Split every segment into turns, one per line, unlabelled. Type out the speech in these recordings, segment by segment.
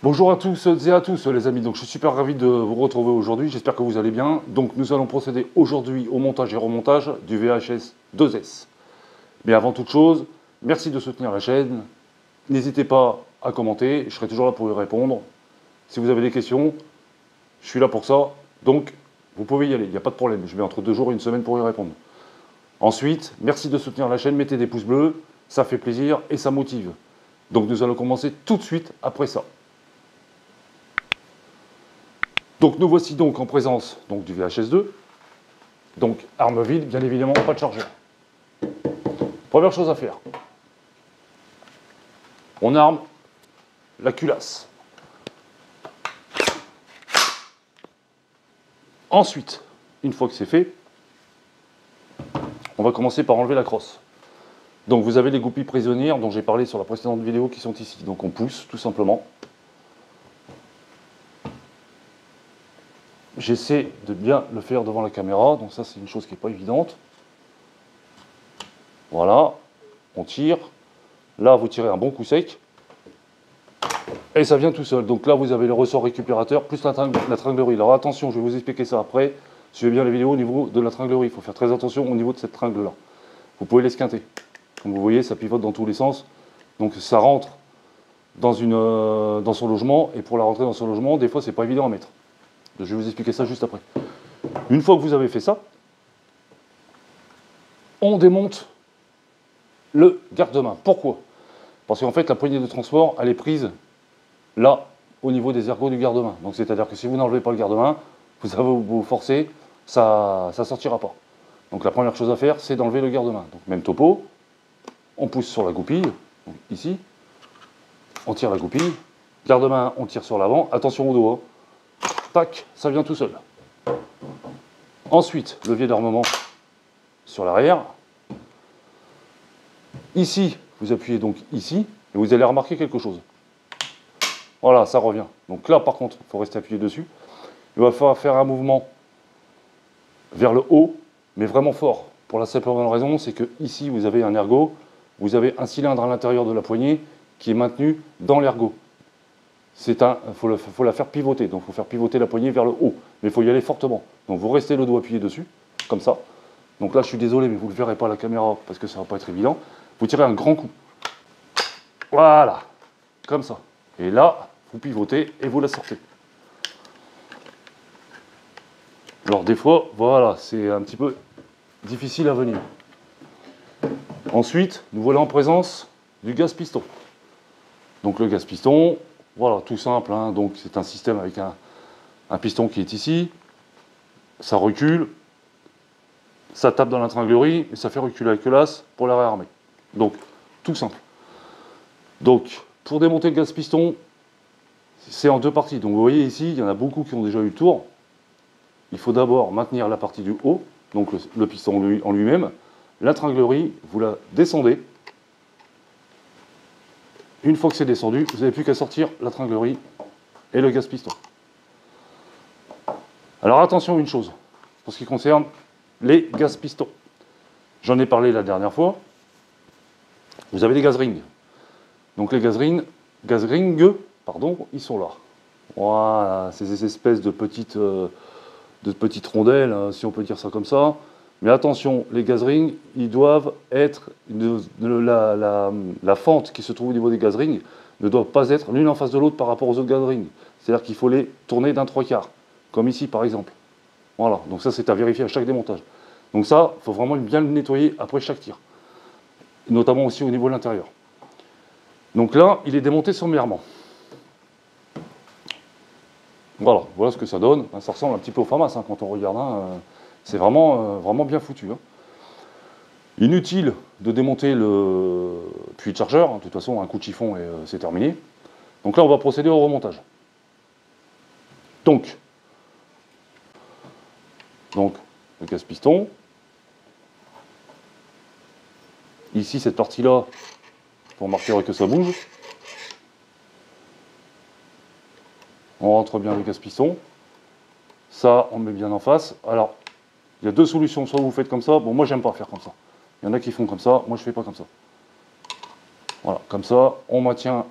Bonjour à tous et à tous les amis, donc je suis super ravi de vous retrouver aujourd'hui, j'espère que vous allez bien. Donc nous allons procéder aujourd'hui au montage et remontage du VHS 2S. Mais avant toute chose, merci de soutenir la chaîne, n'hésitez pas à commenter, je serai toujours là pour y répondre. Si vous avez des questions, je suis là pour ça, donc vous pouvez y aller, il n'y a pas de problème, je mets entre 2 jours et 1 semaine pour y répondre. Ensuite, merci de soutenir la chaîne, mettez des pouces bleus, ça fait plaisir et ça motive. Donc nous allons commencer tout de suite après ça. Donc nous voici donc en présence donc, du VHS 2. Donc arme vide, bien évidemment, pas de chargeur. Première chose à faire. On arme la culasse. Ensuite, une fois que c'est fait, on va commencer par enlever la crosse. Donc vous avez les goupilles prisonnières dont j'ai parlé sur la précédente vidéo qui sont ici. Donc on pousse tout simplement. J'essaie de bien le faire devant la caméra, donc ça c'est une chose qui n'est pas évidente. Voilà, on tire. Là vous tirez un bon coup sec. Et ça vient tout seul. Donc là vous avez le ressort récupérateur plus la tringlerie. Alors attention, je vais vous expliquer ça après. Suivez bien les vidéos au niveau de la tringlerie. Il faut faire très attention au niveau de cette tringle là. Vous pouvez l'esquinter. Comme vous voyez, ça pivote dans tous les sens. Donc ça rentre dans son logement. Et pour la rentrer dans son logement, des fois c'est pas évident à mettre. Je vais vous expliquer ça juste après. Une fois que vous avez fait ça, on démonte le garde-main. Pourquoi? Parce qu'en fait, la poignée de transport, elle est prise là, au niveau des ergots du garde-main. Donc, c'est-à-dire que si vous n'enlevez pas le garde-main, vous allez vous forcer, ça ne sortira pas. Donc, la première chose à faire, c'est d'enlever le garde-main. Donc, même topo, on pousse sur la goupille, donc ici, on tire la goupille, garde-main, on tire sur l'avant, attention au dos, tac, ça vient tout seul. Ensuite, levier d'armement sur l'arrière. Ici, vous appuyez donc ici, et vous allez remarquer quelque chose. Voilà, ça revient. Donc là, par contre, il faut rester appuyé dessus. Il va falloir faire un mouvement vers le haut, mais vraiment fort. Pour la simple bonne raison, c'est que ici, vous avez un ergot, vous avez un cylindre à l'intérieur de la poignée qui est maintenu dans l'ergot. Il faut la faire pivoter, donc il faut faire pivoter la poignée vers le haut, mais il faut y aller fortement. Donc vous restez le doigt appuyé dessus, comme ça. Donc là, je suis désolé, mais vous ne le verrez pas à la caméra, parce que ça ne va pas être évident. Vous tirez un grand coup. Voilà, comme ça. Et là, vous pivotez et vous la sortez. Alors des fois, voilà, c'est un petit peu difficile à venir. Ensuite, nous voilà en présence du gaz-piston. Donc le gaz-piston, voilà, tout simple, hein. Donc c'est un système avec un piston qui est ici, ça recule, ça tape dans la tringlerie et ça fait reculer la culasse pour la réarmer. Donc, tout simple. Donc, pour démonter le gaz-piston, c'est en 2 parties. Donc vous voyez ici, il y en a beaucoup qui ont déjà eu le tour. Il faut d'abord maintenir la partie du haut, donc le piston en lui-même. La tringlerie, vous la descendez. Une fois que c'est descendu, vous n'avez plus qu'à sortir la tringlerie et le gaz-piston. Alors attention à une chose, pour ce qui concerne les gaz-pistons. J'en ai parlé la dernière fois. Vous avez les gaz-rings. Donc les gaz-rings, ils sont là. Voilà, ces espèces de petites rondelles, hein, si on peut dire ça comme ça. Mais attention, les gaz-rings, ils doivent être... la fente qui se trouve au niveau des gaz-rings ne doit pas être l'une en face de l'autre par rapport aux autres gaz-rings. C'est-à-dire qu'il faut les tourner d'un 3/4, comme ici par exemple. Voilà, donc ça c'est à vérifier à chaque démontage. Donc ça, il faut vraiment bien le nettoyer après chaque tir. Notamment aussi au niveau de l'intérieur. Donc là, il est démonté sommairement. Voilà ce que ça donne. Ça ressemble un petit peu au FAMAS hein, quand on regarde. Hein, c'est vraiment bien foutu. Hein. Inutile de démonter le puits de chargeur. Hein. De toute façon, un coup de chiffon et c'est terminé. Donc là, on va procéder au remontage. Donc le gaz-piston. Ici, cette partie-là, pour marquer que ça bouge. On rentre bien le gaz-piston. Ça, on met bien en face. Alors, il y a 2 solutions. Soit vous faites comme ça. Bon, moi, j'aime pas faire comme ça. Il y en a qui font comme ça. Moi, je fais pas comme ça. Voilà, comme ça, on maintient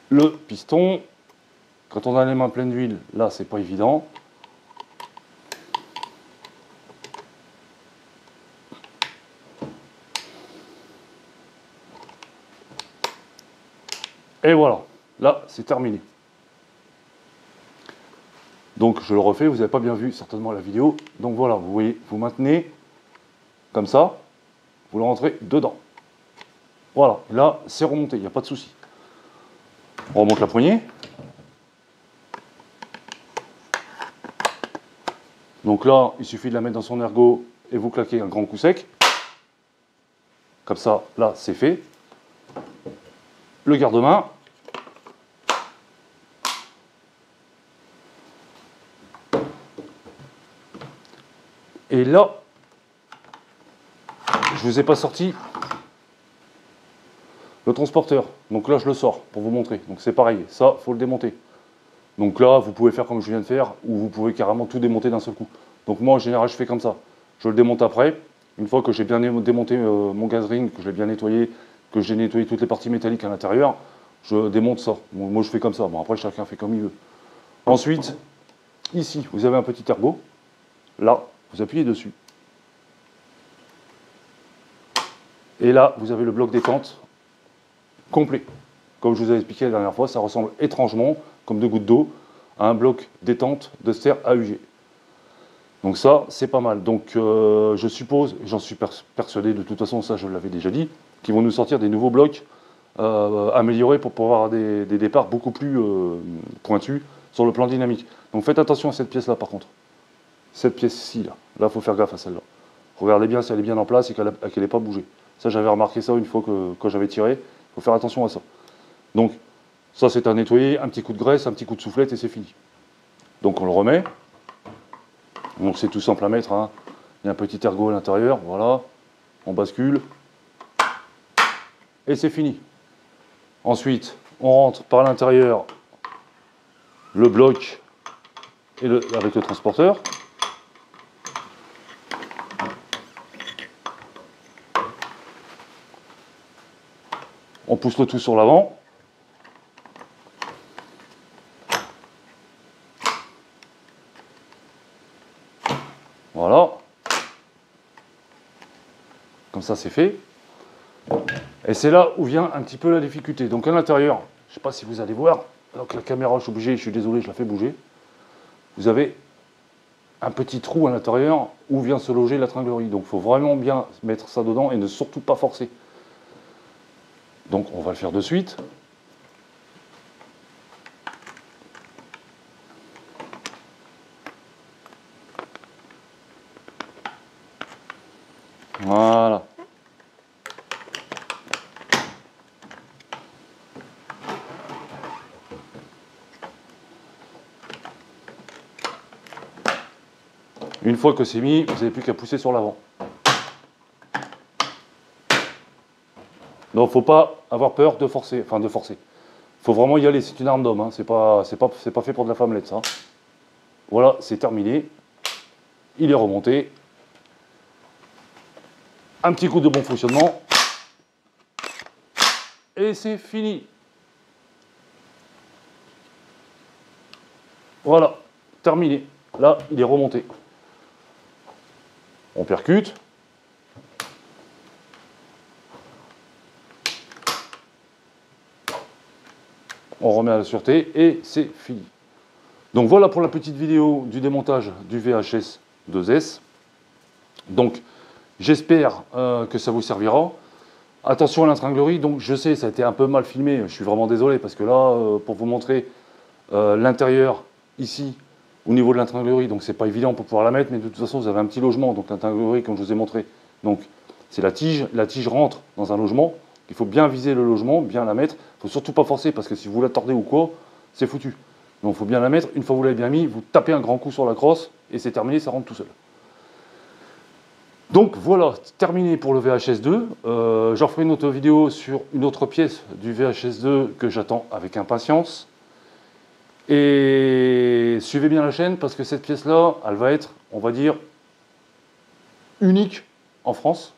le piston. Quand on a les mains pleines d'huile, là, c'est pas évident. Et voilà, là, c'est terminé. Donc, je le refais, vous n'avez pas bien vu certainement la vidéo. Donc voilà, vous voyez, vous maintenez comme ça, vous le rentrez dedans. Voilà, là, c'est remonté, il n'y a pas de souci. On remonte la poignée. Donc là, il suffit de la mettre dans son ergot et vous claquez un grand coup sec. Comme ça, là, c'est fait. Le garde-main. Et là, je ne vous ai pas sorti le transporteur. Donc là, je le sors pour vous montrer. Donc c'est pareil, ça, il faut le démonter. Donc là, vous pouvez faire comme je viens de faire, ou vous pouvez carrément tout démonter d'un seul coup. Donc moi, en général, je fais comme ça. Je le démonte après. Une fois que j'ai bien démonté mon gaz ring, que je l'ai bien nettoyé, que j'ai nettoyé toutes les parties métalliques à l'intérieur, je démonte ça. Bon, moi, je fais comme ça. Bon, après, chacun fait comme il veut. Ensuite, ici, vous avez un petit ergot. Là, vous appuyez dessus. Et là, vous avez le bloc détente complet. Comme je vous avais expliqué la dernière fois, ça ressemble étrangement, comme deux gouttes d'eau, à un bloc détente de Ster AUG. Donc ça, c'est pas mal. Donc je suppose, j'en suis persuadé, de toute façon, ça je l'avais déjà dit, qu'ils vont nous sortir des nouveaux blocs améliorés pour pouvoir avoir des départs beaucoup plus pointus sur le plan dynamique. Donc faites attention à cette pièce-là par contre. Cette pièce-ci, là. Là, il faut faire gaffe à celle-là. Regardez bien si elle est bien en place et qu'elle n'est pas bougée. Ça, j'avais remarqué ça une fois que j'avais tiré. Il faut faire attention à ça. Donc, ça, c'est à nettoyer. Un petit coup de graisse, un petit coup de soufflette et c'est fini. Donc, on le remet. Donc, c'est tout simple à mettre. Hein. Il y a un petit ergot à l'intérieur. Voilà. On bascule. Et c'est fini. Ensuite, on rentre par l'intérieur le bloc et avec le transporteur. On pousse le tout sur l'avant. Voilà. Comme ça, c'est fait. Et c'est là où vient un petit peu la difficulté. Donc à l'intérieur, je ne sais pas si vous allez voir, donc la caméra, je suis désolé, je la fais bouger. Vous avez un petit trou à l'intérieur où vient se loger la tringlerie. Donc il faut vraiment bien mettre ça dedans et ne surtout pas forcer. Donc on va le faire de suite. Voilà. Une fois que c'est mis, vous n'avez plus qu'à pousser sur l'avant. Donc il ne faut pas avoir peur de forcer. Enfin de forcer. Il faut vraiment y aller, c'est une arme d'homme. Hein. C'est pas fait pour de la femmelette ça. Voilà, c'est terminé. Il est remonté. Un petit coup de bon fonctionnement. Et c'est fini. Voilà, terminé. Là, il est remonté. On percute. On remet à la sûreté et c'est fini. Donc voilà pour la petite vidéo du démontage du VHS 2S. Donc j'espère que ça vous servira. Attention à l'intringlerie, donc je sais, ça a été un peu mal filmé, je suis vraiment désolé parce que là, pour vous montrer l'intérieur ici, au niveau de l'intringlerie, donc c'est pas évident pour pouvoir la mettre, mais de toute façon vous avez un petit logement, donc l'intringlerie comme je vous ai montré, donc c'est la tige rentre dans un logement, il faut bien viser le logement, bien la mettre, il ne faut surtout pas forcer parce que si vous la tordez ou quoi, c'est foutu. Donc il faut bien la mettre, une fois que vous l'avez bien mis, vous tapez un grand coup sur la crosse et c'est terminé, ça rentre tout seul. Donc voilà, terminé pour le VHS2. J'en ferai une autre vidéo sur une autre pièce du VHS2 que j'attends avec impatience. Et suivez bien la chaîne parce que cette pièce-là, elle va être, on va dire, unique en France.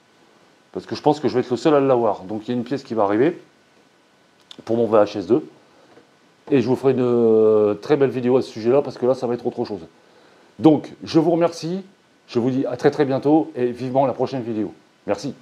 Parce que je pense que je vais être le seul à l'avoir. Donc il y a une pièce qui va arriver pour mon VHS2. Et je vous ferai une très belle vidéo à ce sujet-là, parce que là, ça va être autre chose. Donc, je vous remercie. Je vous dis à très très bientôt et vivement la prochaine vidéo. Merci.